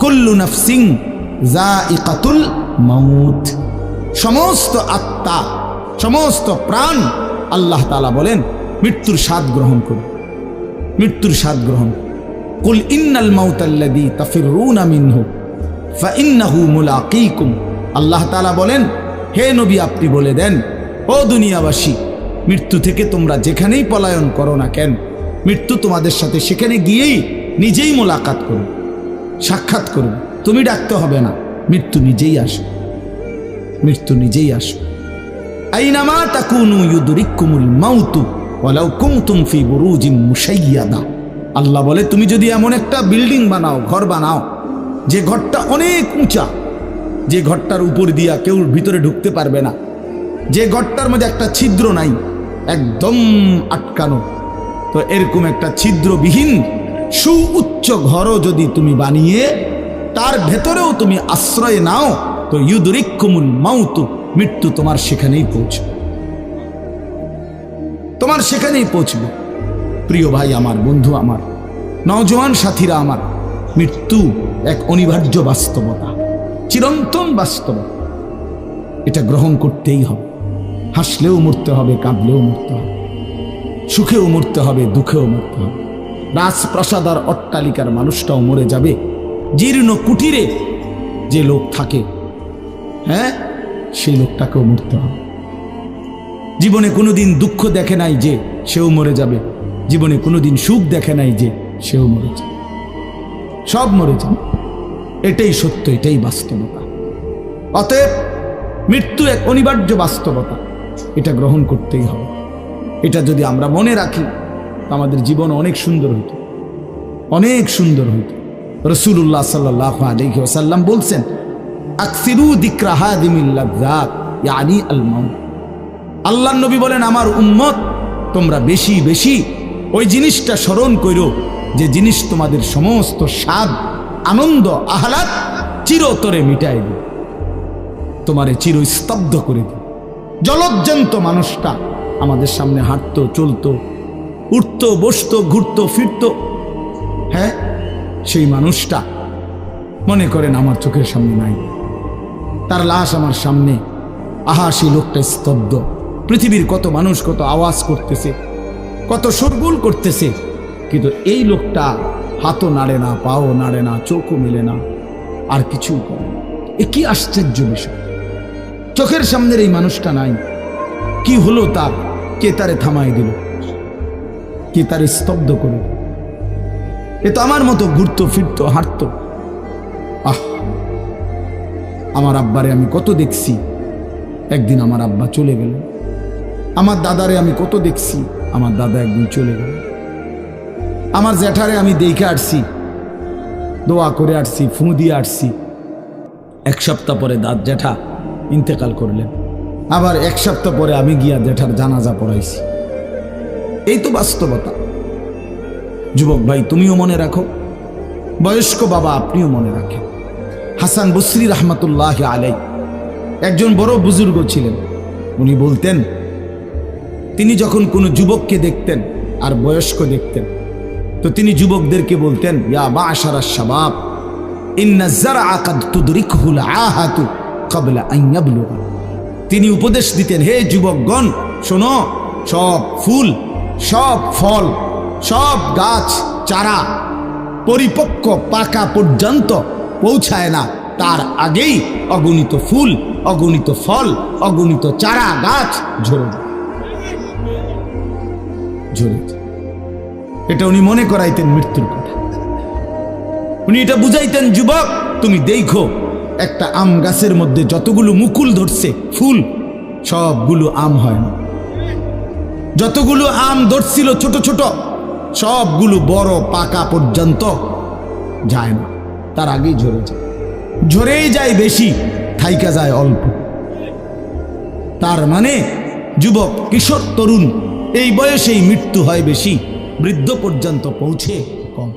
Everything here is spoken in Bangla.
কুল্লু নাফসিন যায়িকাতুল মাউত, সমস্ত আত্মা, সমস্ত প্রাণ আল্লাহ তাআলা বলেন মৃত্যুর স্বাদ গ্রহণ করুন, মৃত্যুর স্বাদ গ্রহণ। কুল ইন্নাল মাউতাল্লাযী তাফিরুনা মিনহু ফাইন্নাহু মুলাকীকুম, আল্লাহ তাআলা বলেন হে নবী আপনি বলে দেন ও দুনিয়াবাসী, মৃত্যু থেকে তোমরা যেখানেই পলায়ন করো না কেন, মৃত্যু তোমাদের সাথে সেখানে গিয়েই নিজেই মোলাকাত করো, সাক্ষাৎ করো। তুমি ডাকতে হবে না, মৃত্যু নিজেই আসে, মৃত্যু নিজেই আসে। আইনামা তাকুনু ইউদরিকুমুল মাউতু ওয়ালাউ কুনতুম ফি বুরুজিম মুশাইয়াদা, আল্লাহ বলে তুমি যদি এমন একটা বিল্ডিং বানাও, ঘর বানাও, যে ঘরটা অনেক উঁচা, যে ঘরটার উপর দিয়া কেউ ভিতরে ঢুকতে পারবে না, যে ঘরটার মধ্যে একটা ছিদ্র নাই, একদম আটকানো, তো এরকম একটা ছিদ্রবিহীন সুউচ্চ ঘরও যদি তুমি বানিয়ে তার ভেতরেও তুমি আশ্রয় নাও, তো ইউদরিকুমুল মাউতু, মৃত্যু তোমার সেখানেই পৌঁছবে, তোমার সেখানেই পৌঁছবে। প্রিয় ভাই আমার, বন্ধু আমার, নওজোয়ান সাথীরা আমার, মৃত্যু এক অনিবার্য বাস্তবতা, চিরন্তন বাস্তবতা, এটা গ্রহণ করতেই হবে। হাসলেও মরতে হবে, কাঁদলেও মরতে হবে, সুখেও মরতে হবে, দুঃখেও মরতে হবে। রাজপ্রাসাদ আর অট্টালিকার মানুষটাও মরে যাবে, জীর্ণ কুটিরে যে লোক থাকে, হ্যাঁ, সেই লোকটাকেও মরতে হবে। জীবনে কোনোদিন দুঃখ দেখে নাই যে সেও মরে যাবে, জীবনে কোনোদিন সুখ দেখে নাই যে সেও মরে যাবে, সব মরে যাবে। এটাই সত্য, এটাই বাস্তবতা। অতএব মৃত্যু এক অনিবার্য বাস্তবতা, এটা গ্রহণ করতেই হবে। এটা যদি আমরা মনে রাখি তো আমাদের জীবন অনেক সুন্দর হইত, অনেক সুন্দর হইত। রাসূলুল্লাহ সাল্লাল্লাহু আলাইহি ওয়াসাল্লাম বলছেন আকসিরু যিকরা হাদিমিল লাযযাত ইয়ানি আল মাউত, আল্লাহর নবী বলেন আমার উম্মত তোমরা বেশি বেশি ওই জিনিসটা স্মরণ করো যে জিনিস তোমাদের সমস্ত স্বাদ, আনন্দ, আহ্লাদ চিরতরে মিটাই দিবে, তোমারে চিরস্তব্ধ করে দিবে। জলজ্জান্ত মানুষটা আমাদের সামনে হাঁটতো, চলতো, উঠতো, বসতো, ঘুরতো, ফিরতো, হ্যাঁ, সেই মানুষটা মনে করেন আমার চোখের সামনে নাই, তার লাশ আমার সামনে, আহা সেই লোকটা স্তব্ধ। পৃথিবীর কত মানুষ কত আওয়াজ করতেছে, কত শোরগোল করতেছে, কিন্তু এই লোকটা হাতও নাড়ে না, পাও নাড়ে না, চোখও মেলে না, আর কিছুই করে না। এ কি আশ্চর্য বিষয়! চোখের সামনের এই মানুষটা নাই, কি হলো তার? কে তারে থামাই দিল? কে তারে স্তব্ধ করে? এ তো আমার মতো ঘুরতো, ফিরতো, হাঁটতো। আহ, আমার আব্বারে আমি কত দেখছি, একদিন আমার আব্বা চলে গেল। আমার দাদারে আমি কত দেখছি, আমার দাদা একদিন চলে গেল। আমার জ্যাঠারে আমি দেখে আসছি, দোয়া করে আসছি, ফুঁ দিয়ে আসছি। এক সপ্তাহ পরে জ্যাঠা ইন্তেকাল করলেন, আবার এক সপ্তাহ পরে আমি গিয়া জ্যাঠার জানাজা পড়াইছি। এই তো বাস্তবতা। যুবক ভাই তুমিও মনে রাখো, বয়স্ক বাবা আপনিও মনে রাখেন। হাসান বসরি রহমতুল্লাহ আলাই একজন বড় বুজুর্গ ছিলেন। উনি বলতেন, তিনি যখন কোনো যুবককে দেখতেন আর বয়স্ক দেখতেন, তো তিনি যুবকদেরকে বলতেন ইয়া মা'শারাশ শাবাব ইন্না যারআ কাদ তুদরিকুহুল আহাতু ক্বাবলা আন ইয়াবলুগা। তিনি উপদেশ দিতেন, হে যুবকগণ শোনো, সব ফুল, সব ফল, সব গাছ চারা পরিপক্ক পাকা পর্যন্ত পৌঁছায় না, তার আগেই অগণিত ফুল, অগণিত ফল, অগণিত চারা গাছ ঝরে ঝরে। এটা উনি মনে করাইতেন মৃত্যুর কথা। উনি এটা বুঝাইতেন, যুবক তুমি দেখো একটা আম গাছের মধ্যে যতগুলো মুকুল ধরছে ফুল, সবগুলো আম হয় না। যতগুলো আম ধরছিল ছোট ছোট, সবগুলো বড় পাকা পর্যন্ত যায় না, তার আগেই ঝরে যায়। ঝরেই যায় বেশি, থাইকা যায় অল্প। তার মানে যুবক, কিশোর, তরুণ এই বয়সেই মৃত্যু হয় বেশি, বৃদ্ধ পর্যন্ত পৌঁছে কম।